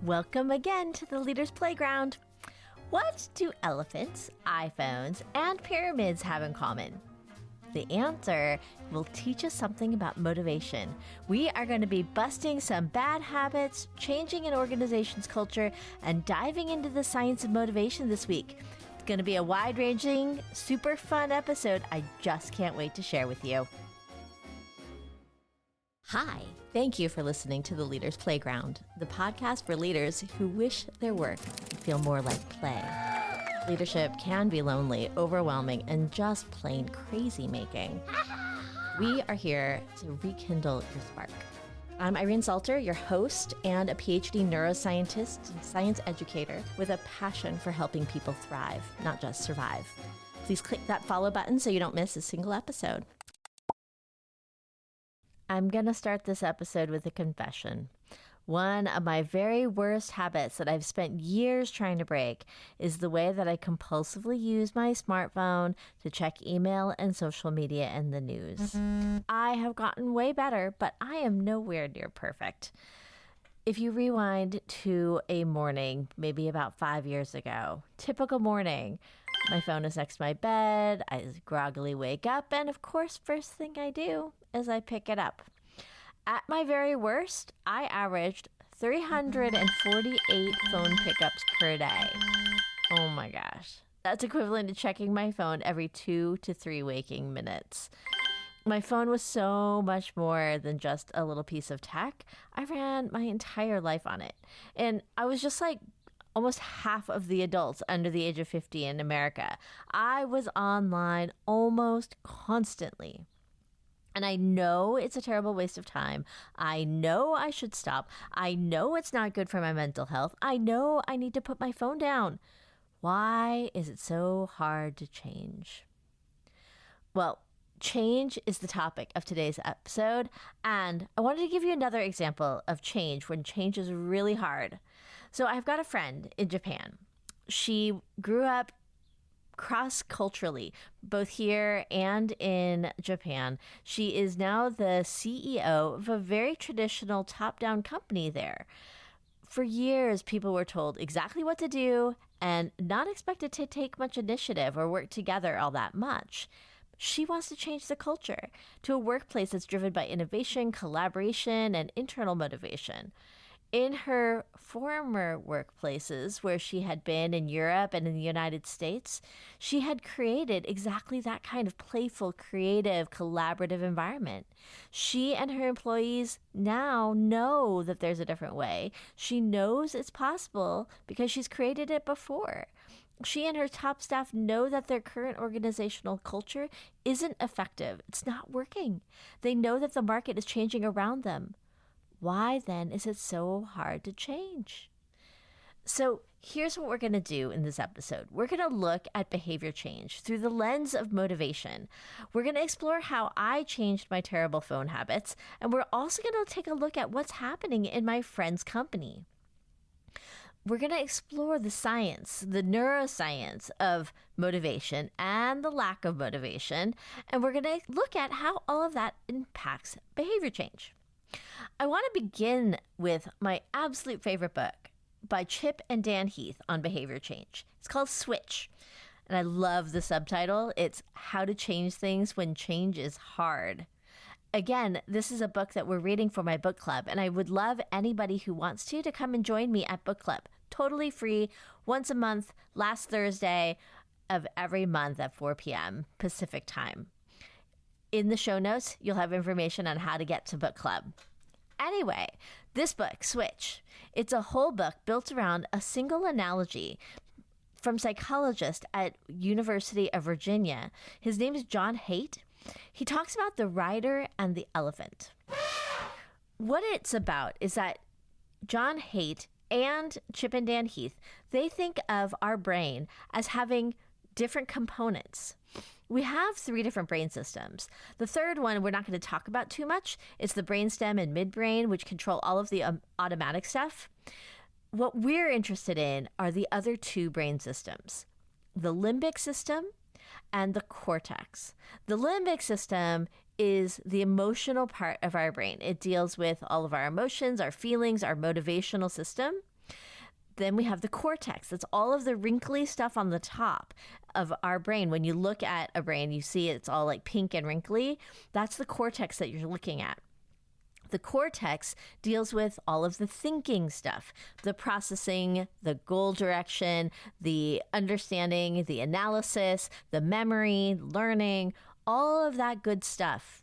Welcome again to the Leader's Playground. What do elephants, iPhones, and pyramids have in common? The answer will teach us something about motivation. We are going to be busting some bad habits, changing an organization's culture, and diving into the science of motivation this week. It's going to be a wide-ranging, super fun episode I just can't wait to share with you. Hi, thank you for listening to The Leader's Playground, the podcast for leaders who wish their work would feel more like play. Leadership can be lonely, overwhelming, and just plain crazy-making. We are here to rekindle your spark. I'm Irene Salter, your host and a PhD neuroscientist and science educator with a passion for helping people thrive, not just survive. Please click that follow button so you don't miss a single episode. I'm going to start this episode with a confession. One of my very worst habits that I've spent years trying to break is the way that I compulsively use my smartphone to check email and social media and the news. I have gotten way better, but I am nowhere near perfect. If you rewind to a morning, maybe about 5 years ago, typical morning, my phone is next to my bed, I groggily wake up, and of course, first thing I do is I pick it up. At my very worst, I averaged 348 phone pickups per day. Oh my gosh. That's equivalent to checking my phone every 2 to 3 waking minutes. My phone was so much more than just a little piece of tech. I ran my entire life on it. And I was just like almost half of the adults under the age of 50 in America. I was online almost constantly. And I know it's a terrible waste of time. I know I should stop. I know it's not good for my mental health. I know I need to put my phone down. Why is it so hard to change? Well, change is the topic of today's episode. And I wanted to give you another example of change when change is really hard. So I've got a friend in Japan. She grew up cross-culturally, both here and in Japan. She is now the CEO of a very traditional top-down company there. For years, people were told exactly what to do and not expected to take much initiative or work together all that much. She wants to change the culture to a workplace that's driven by innovation, collaboration, and internal motivation. In her former workplaces, where she had been in Europe and in the United States, she had created exactly that kind of playful, creative, collaborative environment. She and her employees now know that there's a different way. She knows it's possible because she's created it before. She and her top staff know that their current organizational culture isn't effective. It's not working. They know that the market is changing around them. Why then is it so hard to change? So here's what we're going to do in this episode. We're going to look at behavior change through the lens of motivation. We're going to explore how I changed my terrible phone habits, and we're also going to take a look at what's happening in my friend's company. We're going to explore the science, the neuroscience of motivation and the lack of motivation, and we're going to look at how all of that impacts behavior change. I want to begin with my absolute favorite book by Chip and Dan Heath on behavior change. It's called Switch, and I love the subtitle. It's How to Change Things When Change is Hard. Again, this is a book that we're reading for my book club, and I would love anybody who wants to come and join me at book club. Totally free, once a month, last Thursday of every month at 4 p.m. Pacific time. In the show notes, you'll have information on how to get to book club. Anyway, this book, Switch, it's a whole book built around a single analogy from psychologist at University of Virginia. His name is John Haidt. He talks about the rider and the elephant. What it's about is that John Haidt and Chip and Dan Heath, they think of our brain as having different components. We have 3 different brain systems. The third one we're not going to talk about too much. It's the brainstem and midbrain, which control all of the automatic stuff. What we're interested in are the other 2 brain systems, the limbic system and the cortex. The limbic system is the emotional part of our brain. It deals with all of our emotions, our feelings, our motivational system. Then we have the cortex. That's all of the wrinkly stuff on the top of our brain. When you look at a brain, you see it's all like pink and wrinkly. That's the cortex that you're looking at. The cortex deals with all of the thinking stuff, the processing, the goal direction, the understanding, the analysis, the memory, learning, all of that good stuff.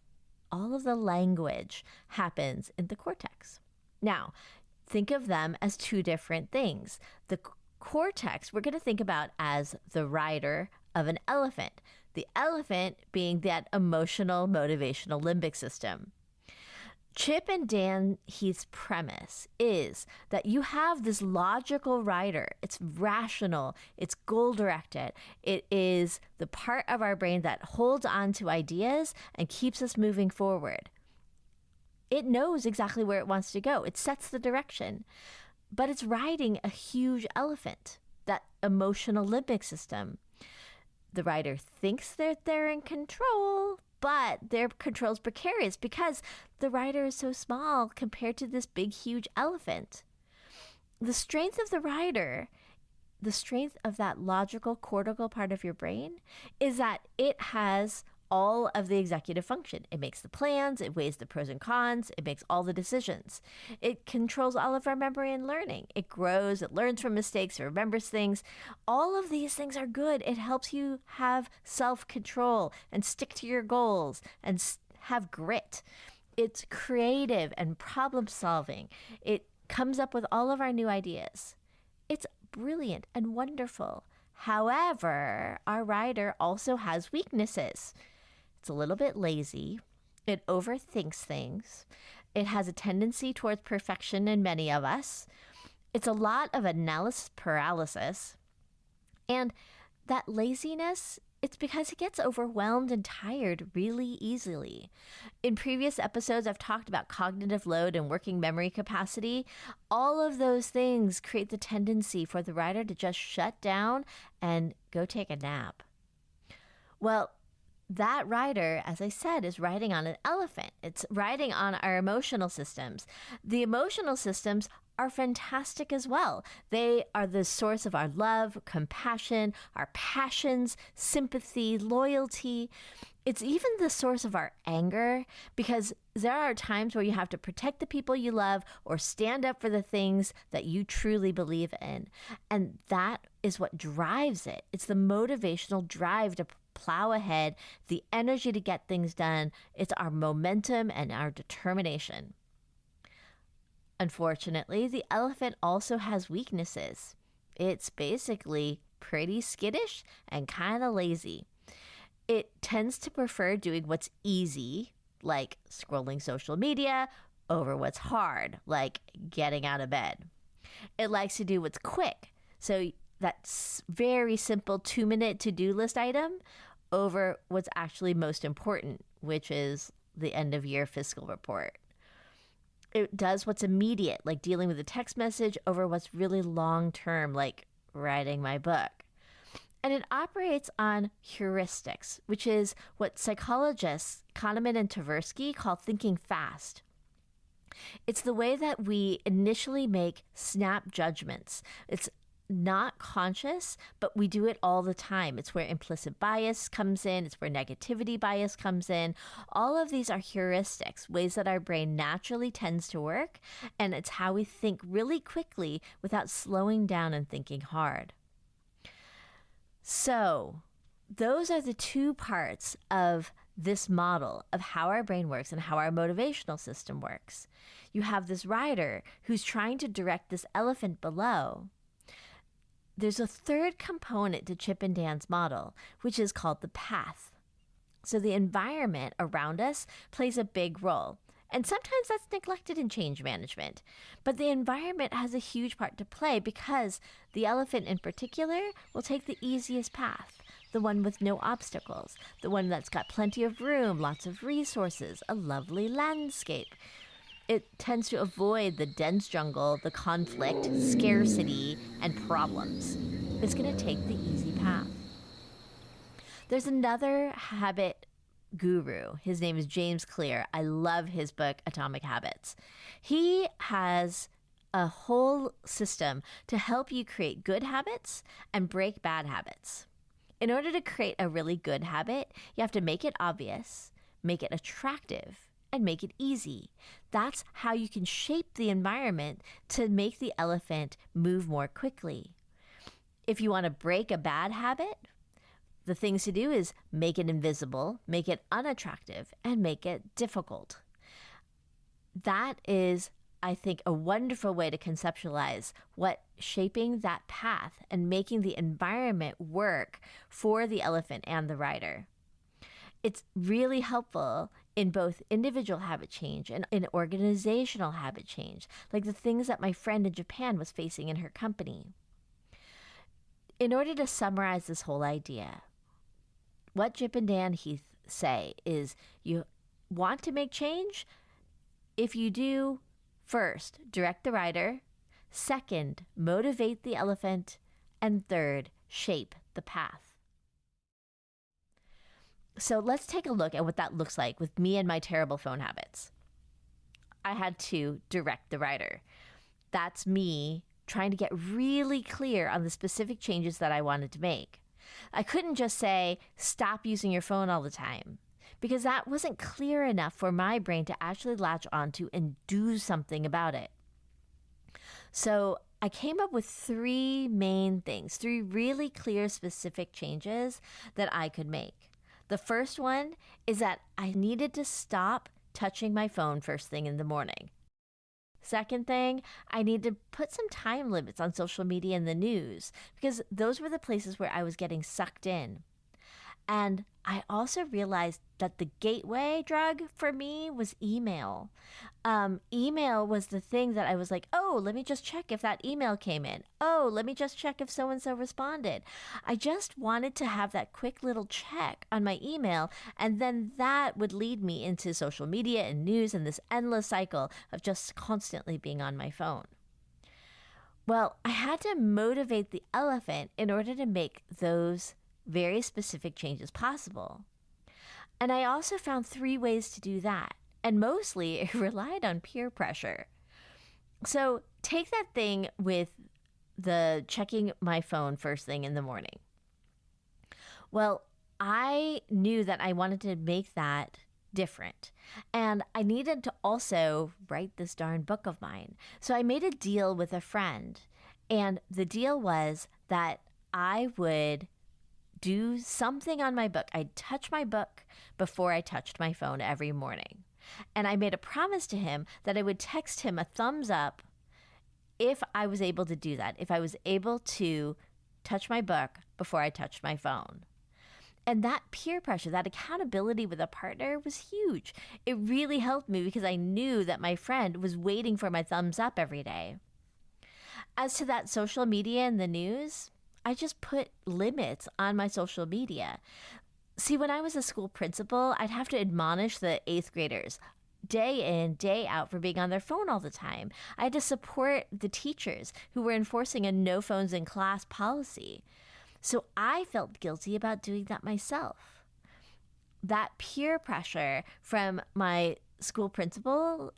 All of the language happens in the cortex. Now, think of them as two different things. The cortex, we're going to think about as the rider of an elephant. The elephant being that emotional, motivational limbic system. Chip and Dan Heath's premise is that you have this logical rider. It's rational. It's goal-directed. It is the part of our brain that holds on to ideas and keeps us moving forward. It knows exactly where it wants to go. It sets the direction. But it's riding a huge elephant, that emotional limbic system. The rider thinks that they're in control, but their control is precarious because the rider is so small compared to this big, huge elephant. The strength of the rider, the strength of that logical cortical part of your brain, is that it has all of the executive function. It makes the plans, it weighs the pros and cons, it makes all the decisions. It controls all of our memory and learning. It grows, it learns from mistakes, it remembers things. All of these things are good. It helps you have self-control and stick to your goals and have grit. It's creative and problem solving. It comes up with all of our new ideas. It's brilliant and wonderful. However, our rider also has weaknesses. It's a little bit lazy. It overthinks things. It has a tendency towards perfection in many of us. It's a lot of analysis paralysis. And that laziness, it's because it gets overwhelmed and tired really easily. In previous episodes, I've talked about cognitive load and working memory capacity. All of those things create the tendency for the rider to just shut down and go take a nap. Well, that rider, as I said, is riding on an elephant. It's riding on our emotional systems. The emotional systems are fantastic as well. They are the source of our love, compassion, our passions, sympathy, loyalty. It's even the source of our anger, because there are times where you have to protect the people you love or stand up for the things that you truly believe in. And that is what drives it. It's the motivational drive to plow ahead, the energy to get things done. It's our momentum and our determination. Unfortunately, the elephant also has weaknesses. It's basically pretty skittish and kind of lazy. It tends to prefer doing what's easy, like scrolling social media, over what's hard, like getting out of bed. It likes to do what's quick. So that's very simple 2-minute to-do list item over what's actually most important, which is the end of year fiscal report. It does what's immediate, like dealing with a text message, over what's really long term, like writing my book. And it operates on heuristics, which is what psychologists Kahneman and Tversky call thinking fast. It's the way that we initially make snap judgments. It's not conscious, but we do it all the time. It's where implicit bias comes in. It's where negativity bias comes in. All of these are heuristics, ways that our brain naturally tends to work, and it's how we think really quickly without slowing down and thinking hard. So those are the two parts of this model of how our brain works and how our motivational system works. You have this rider who's trying to direct this elephant below. There's a third component to Chip and Dan's model, which is called the path. So the environment around us plays a big role. And sometimes that's neglected in change management. But the environment has a huge part to play because the elephant in particular will take the easiest path, the one with no obstacles, the one that's got plenty of room, lots of resources, a lovely landscape. It tends to avoid the dense jungle, the conflict, scarcity, and problems. It's going to take the easy path. There's another habit guru. His name is James Clear. I love his book, Atomic Habits. He has a whole system to help you create good habits and break bad habits. In order to create a really good habit, you have to make it obvious, make it attractive, and make it easy. That's how you can shape the environment to make the elephant move more quickly. If you want to break a bad habit, the things to do is make it invisible, make it unattractive, and make it difficult. That is, I think, a wonderful way to conceptualize what shaping that path and making the environment work for the elephant and the rider. It's really helpful in both individual habit change and in organizational habit change, like the things that my friend in Japan was facing in her company. In order to summarize this whole idea, what Chip and Dan Heath say is you want to make change? If you do, first, direct the rider. Second, motivate the elephant. And third, shape the path. So let's take a look at what that looks like with me and my terrible phone habits. I had to direct the rider. That's me trying to get really clear on the specific changes that I wanted to make. I couldn't just say, stop using your phone all the time, because that wasn't clear enough for my brain to actually latch onto and do something about it. So I came up with three main things, three really clear, specific changes that I could make. The first one is that I needed to stop touching my phone first thing in the morning. Second thing, I need to put some time limits on social media and the news, because those were the places where I was getting sucked in. And I also realized that the gateway drug for me was email. Email was the thing that I was like, oh, let me just check if that email came in. Oh, let me just check if so-and-so responded. I just wanted to have that quick little check on my email, and then that would lead me into social media and news and this endless cycle of just constantly being on my phone. Well, I had to motivate the elephant in order to make those very specific changes possible. And I also found three ways to do that. And mostly it relied on peer pressure. So take that thing with the checking my phone first thing in the morning. Well, I knew that I wanted to make that different. And I needed to also write this darn book of mine. So I made a deal with a friend. And the deal was that I would do something on my book. I'd touch my book before I touched my phone every morning. And I made a promise to him that I would text him a thumbs up if I was able to do that, if I was able to touch my book before I touched my phone. And that peer pressure, that accountability with a partner was huge. It really helped me because I knew that my friend was waiting for my thumbs up every day. As to that social media and the news, I just put limits on my social media. See, when I was a school principal, I'd have to admonish the 8th graders day in, day out for being on their phone all the time. I had to support the teachers who were enforcing a no phones in class policy. So I felt guilty about doing that myself. That peer pressure from my school principal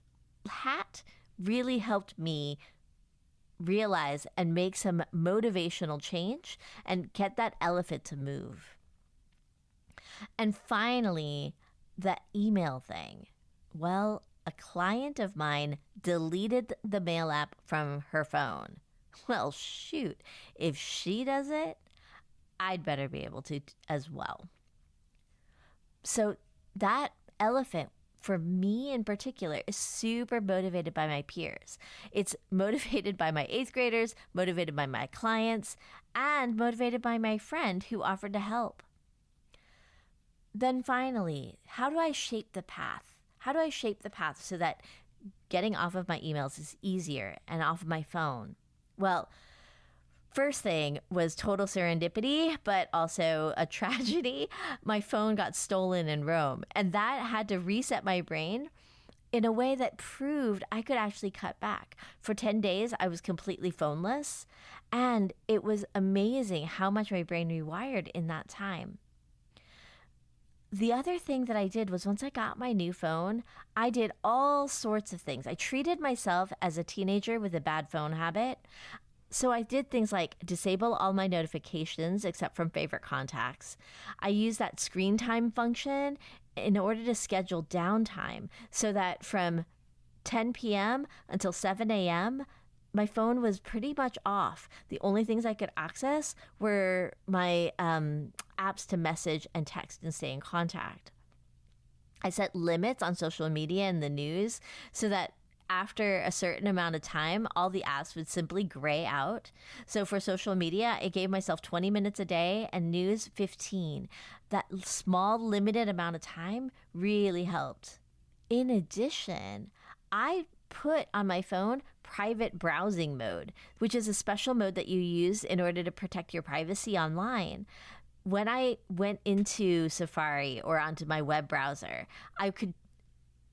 hat really helped me realize and make some motivational change and get that elephant to move. And finally, the email thing. Well, a client of mine deleted the mail app from her phone. Well, shoot, if she does it, I'd better be able to as well. So that elephant, for me in particular, is super motivated by my peers. It's motivated by my 8th graders, motivated by my clients, and motivated by my friend who offered to help. Then finally, how do I shape the path? How do I shape the path so that getting off of my emails is easier and off of my phone? Well, first thing was total serendipity, but also a tragedy. My phone got stolen in Rome, and that had to reset my brain in a way that proved I could actually cut back. For 10 days, I was completely phoneless, and it was amazing how much my brain rewired in that time. The other thing that I did was once I got my new phone, I did all sorts of things. I treated myself as a teenager with a bad phone habit. So I did things like disable all my notifications except from favorite contacts. I used that screen time function in order to schedule downtime so that from 10 p.m. until 7 a.m., my phone was pretty much off. The only things I could access were my apps to message and text and stay in contact. I set limits on social media and the news so that after a certain amount of time, all the apps would simply gray out. So for social media, I gave myself 20 minutes a day and news 15. That small limited amount of time really helped. In addition, I put on my phone private browsing mode, which is a special mode that you use in order to protect your privacy online. When I went into Safari or onto my web browser, I could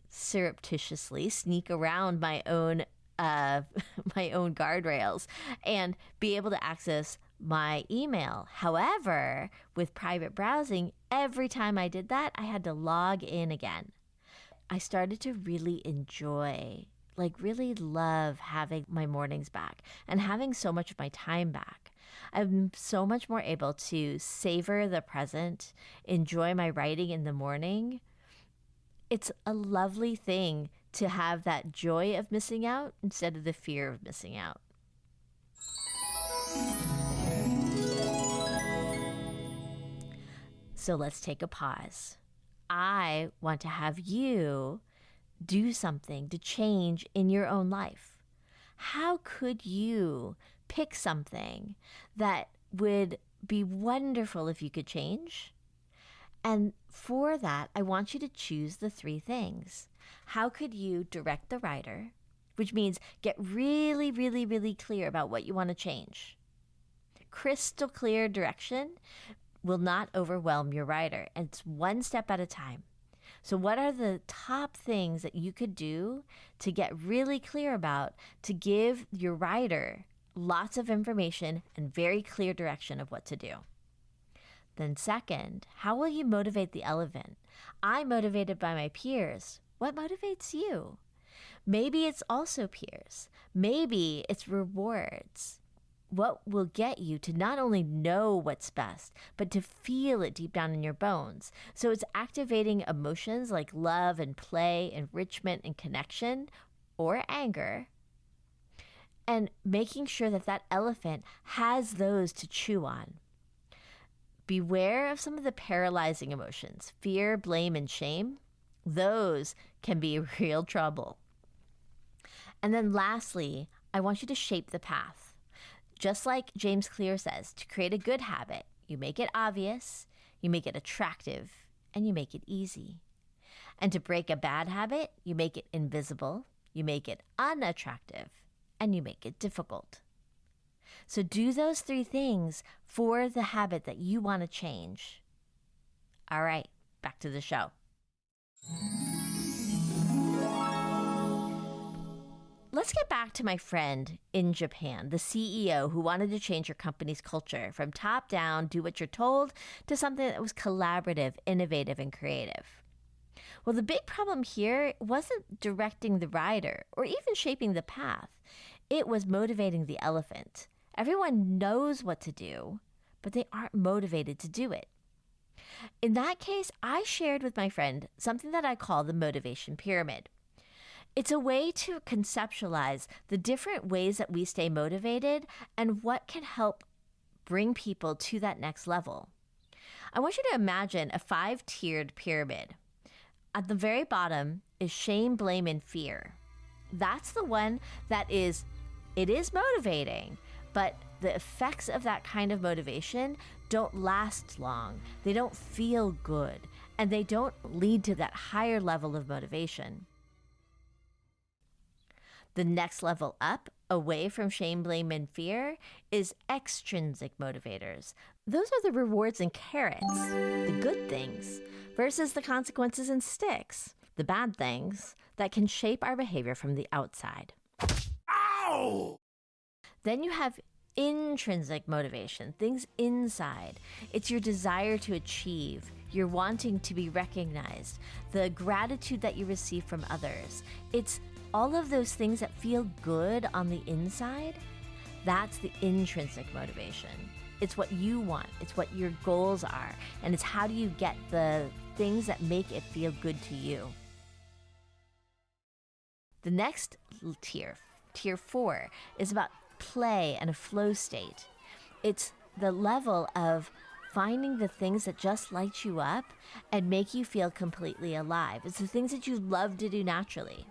surreptitiously sneak around my own my own guardrails and be able to access my email. However, with private browsing, every time I did that, I had to log in again. I started to really enjoy, really love having my mornings back and having so much of my time back. I'm so much more able to savor the present, enjoy my writing in the morning. It's a lovely thing to have that joy of missing out instead of the fear of missing out. So let's take a pause. I want to have you do something to change in your own life. How could you pick something that would be wonderful if you could change? And for that, I want you to choose the 3 things. How could you direct the writer, which means get really, really, really clear about what you want to change. Crystal clear direction will not overwhelm your writer, and it's one step at a time. So what are the top things that you could do to get really clear about to give your writer lots of information and very clear direction of what to do? Then second, how will you motivate the elephant? I'm motivated by my peers. What motivates you? Maybe it's also peers. Maybe it's rewards. What will get you to not only know what's best, but to feel it deep down in your bones? So it's activating emotions like love and play, enrichment and connection, or anger, and making sure that that elephant has those to chew on. Beware of some of the paralyzing emotions, fear, blame, and shame. Those can be real trouble. And then lastly, I want you to shape the path. Just like James Clear says, to create a good habit, you make it obvious, you make it attractive, and you make it easy. And to break a bad habit, you make it invisible, you make it unattractive, and you make it difficult. So do those 3 things for the habit that you want to change. All right, back to the show. Let's get back to my friend in Japan, the CEO who wanted to change her company's culture from top down, do what you're told, to something that was collaborative, innovative, and creative. Well, the big problem here wasn't directing the rider or even shaping the path. It was motivating the elephant. Everyone knows what to do, but they aren't motivated to do it. In that case, I shared with my friend something that I call the motivation pyramid. It's a way to conceptualize the different ways that we stay motivated and what can help bring people to that next level. I want you to imagine a 5-tiered pyramid. At the very bottom is shame, blame, and fear. That's the one that is motivating, but the effects of that kind of motivation don't last long. They don't feel good, and they don't lead to that higher level of motivation. The next level up, away from shame, blame, and fear, is extrinsic motivators. Those are the rewards and carrots, the good things, versus the consequences and sticks, the bad things that can shape our behavior from the outside. Ow! Then you have intrinsic motivation, things inside. It's your desire to achieve, You're wanting to be recognized, the gratitude that you receive from others. It's all of those things that feel good on the inside. That's the intrinsic motivation. It's what you want. It's what your goals are. And it's how do you get the things that make it feel good to you. The next tier, tier 4, is about play and a flow state. It's the level of finding the things that just light you up and make you feel completely alive. It's the things that you love to do naturally.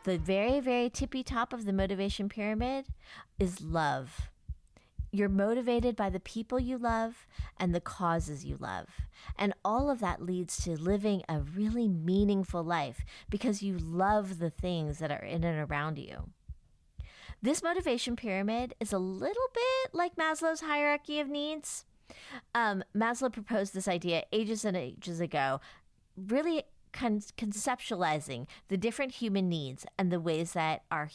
The very, very tippy top of the motivation pyramid is love. You're motivated by the people you love and the causes you love. And all of that leads to living a really meaningful life because you love the things that are in and around you. This motivation pyramid is a little bit like Maslow's hierarchy of needs. Maslow proposed this idea ages and ages ago, really conceptualizing the different human needs and the ways that our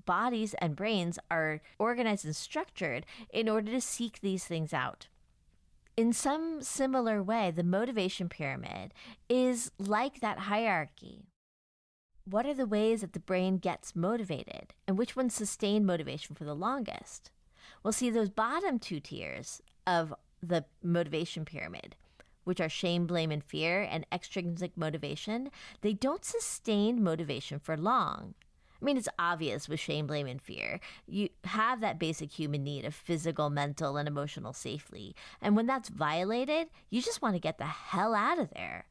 bodies and brains are organized and structured in order to seek these things out. In some similar way, the motivation pyramid is like that hierarchy. What are the ways that the brain gets motivated, and which ones sustain motivation for the longest? Well, see, those bottom 2 tiers of the motivation pyramid, which are shame, blame, and fear, and extrinsic motivation, they don't sustain motivation for long. I mean, it's obvious with shame, blame, and fear. You have that basic human need of physical, mental, and emotional safety. And when that's violated, you just want to get the hell out of there.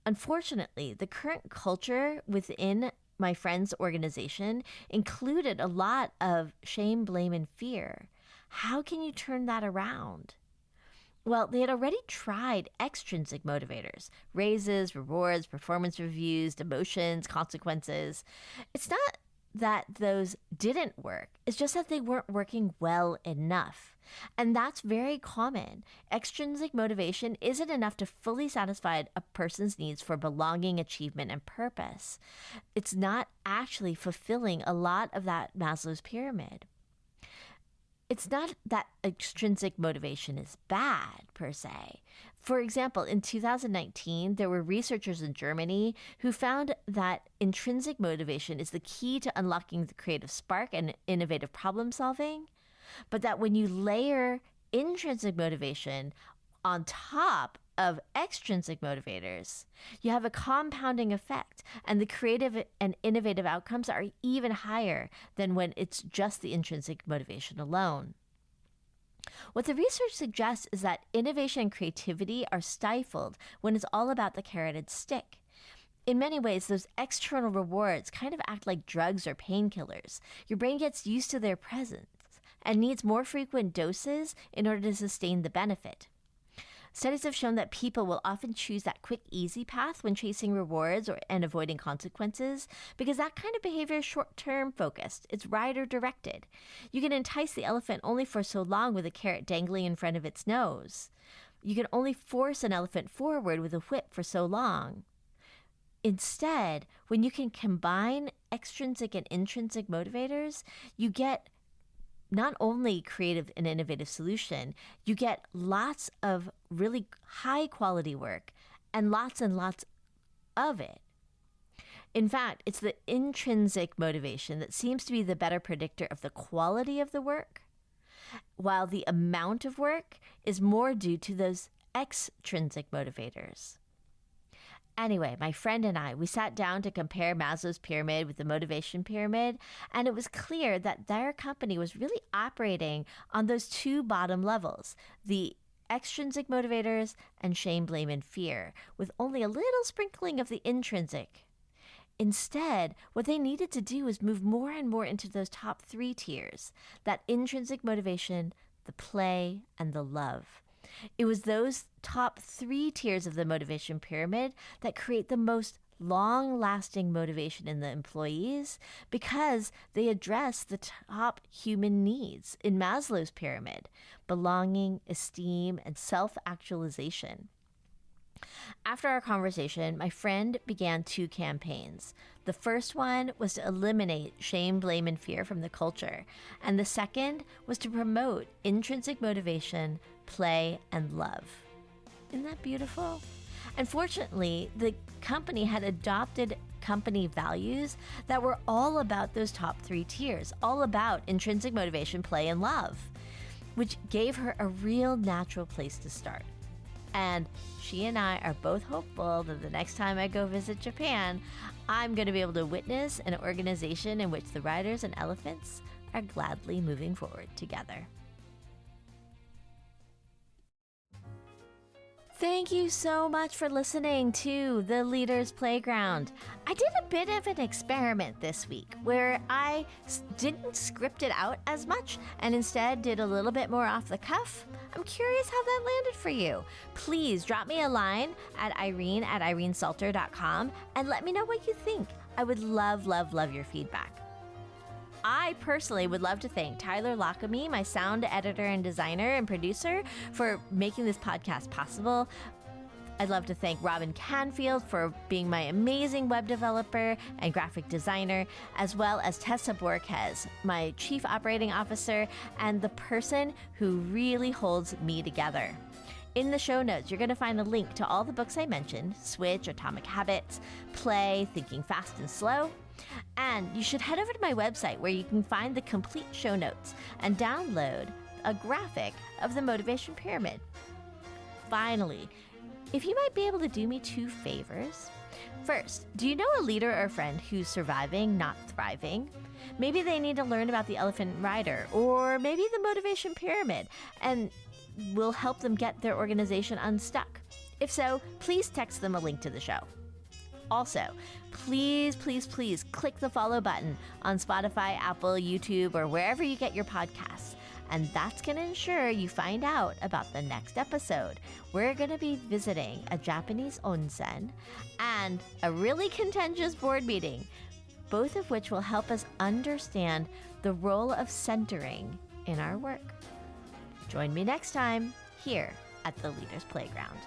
Unfortunately, the current culture within my friend's organization included a lot of shame, blame, and fear. How can you turn that around? Well, they had already tried extrinsic motivators, raises, rewards, performance reviews, demotions, consequences. It's not that those didn't work. It's just that they weren't working well enough. And that's very common. Extrinsic motivation isn't enough to fully satisfy a person's needs for belonging, achievement, and purpose. It's not actually fulfilling a lot of that Maslow's pyramid. It's not that extrinsic motivation is bad, per se. For example, in 2019, there were researchers in Germany who found that intrinsic motivation is the key to unlocking the creative spark and innovative problem solving, but that when you layer intrinsic motivation on top of extrinsic motivators, you have a compounding effect, and the creative and innovative outcomes are even higher than when it's just the intrinsic motivation alone. What the research suggests is that innovation and creativity are stifled when it's all about the carrot and stick. In many ways, those external rewards kind of act like drugs or painkillers. Your brain gets used to their presence and needs more frequent doses in order to sustain the benefit. Studies have shown that people will often choose that quick, easy path when chasing rewards and avoiding consequences because that kind of behavior is short-term focused. It's rider-directed. You can entice the elephant only for so long with a carrot dangling in front of its nose. You can only force an elephant forward with a whip for so long. Instead, when you can combine extrinsic and intrinsic motivators, you get not only creative and innovative solution, you get lots of really high quality work and lots of it. In fact, it's the intrinsic motivation that seems to be the better predictor of the quality of the work, while the amount of work is more due to those extrinsic motivators. Anyway, my friend and I, we sat down to compare Maslow's pyramid with the motivation pyramid, and it was clear that their company was really operating on those 2 bottom levels, the extrinsic motivators and shame, blame, and fear, with only a little sprinkling of the intrinsic. Instead, what they needed to do was move more and more into those top 3 tiers, that intrinsic motivation, the play, and the love. It was those top 3 tiers of the motivation pyramid that create the most long-lasting motivation in the employees because they address the top human needs in Maslow's pyramid: belonging, esteem, and self-actualization. After our conversation, my friend began 2 campaigns. The first one was to eliminate shame, blame, and fear from the culture, and the second was to promote intrinsic motivation, play, and love. Isn't that beautiful? And fortunately, the company had adopted company values that were all about those top 3 tiers, all about intrinsic motivation, play, and love, which gave her a real natural place to start. And she and I are both hopeful that the next time I go visit Japan, I'm going to be able to witness an organization in which the riders and elephants are gladly moving forward together. Thank you so much for listening to The Leader's Playground. I did a bit of an experiment this week where I didn't script it out as much and instead did a little bit more off the cuff. I'm curious how that landed for you. Please drop me a line at irene@irenesalter.com and let me know what you think. I would love, love, love your feedback. I personally would love to thank Tyler Lockamy, my sound editor and designer and producer, for making this podcast possible. I'd love to thank Robin Canfield for being my amazing web developer and graphic designer, as well as Tessa Borges, my chief operating officer and the person who really holds me together. In the show notes, you're going to find a link to all the books I mentioned: Switch, Atomic Habits, Play, Thinking Fast and Slow. And you should head over to my website where you can find the complete show notes and download a graphic of the motivation pyramid. Finally, if you might be able to do me 2 favors. First, do you know a leader or friend who's surviving, not thriving? Maybe they need to learn about the elephant rider, or maybe the motivation pyramid, and will help them get their organization unstuck. If so, please text them a link to the show. Also, please, please, please click the follow button on Spotify, Apple, YouTube, or wherever you get your podcasts. And that's going to ensure you find out about the next episode. We're going to be visiting a Japanese onsen and a really contentious board meeting, both of which will help us understand the role of centering in our work. Join me next time here at the Leader's Playground.